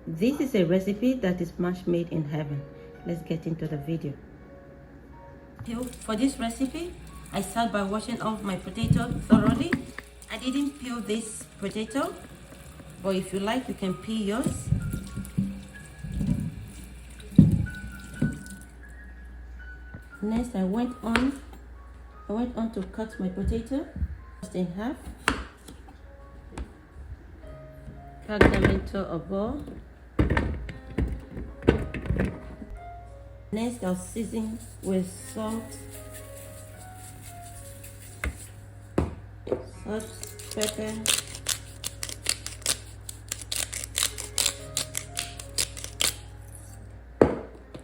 This is a recipe that is match made in heaven. Let's get into the video. For this recipe, I start by washing off my potato thoroughly. I didn't peel this potato, but if you like, you can peel yours. Next, I went on to cut my potato in half. Cut them into a ball. Next, I'll season with salt, pepper,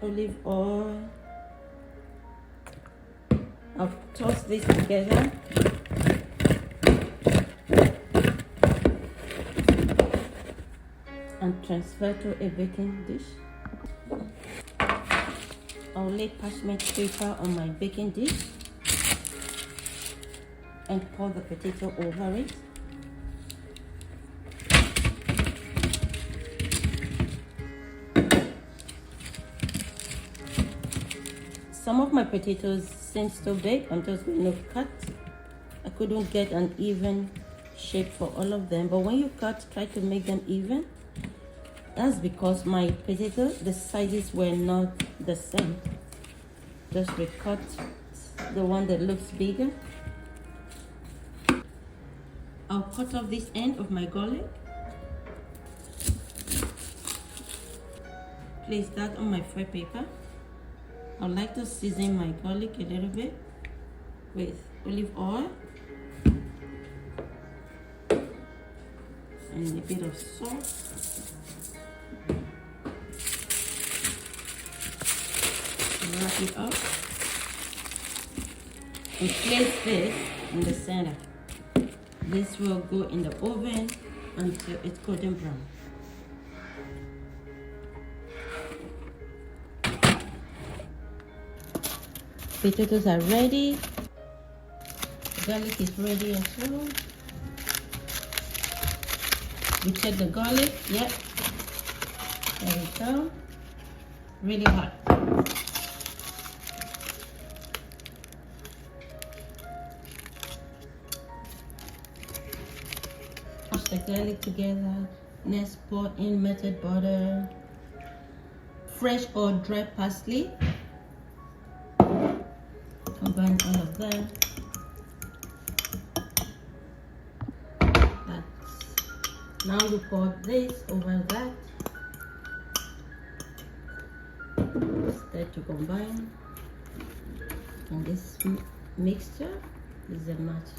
olive oil. I'll toss this together. And transfer to a baking dish. I'll lay parchment paper on my baking dish and pour the potato over it. Some of my potatoes seem so big, I'm just going to cut. I couldn't get an even shape for all of them, but when you cut, try to make them even. That's because my potato, the sizes were not the same. Just recut the one that looks bigger. I'll cut off this end of my garlic. Place that on my fry paper. I like to season my garlic a little bit with olive oil and a bit of salt. Wrap it up and place this in the center. This will go in the oven until it's golden brown. Potatoes are ready. Garlic is ready as well. We check the garlic. Yep. There we go. Really hot. Push the garlic together. Next, pour in melted butter, fresh or dry parsley. Combine all of that. Now you pour this over that. Start to combine. And this mixture is a match.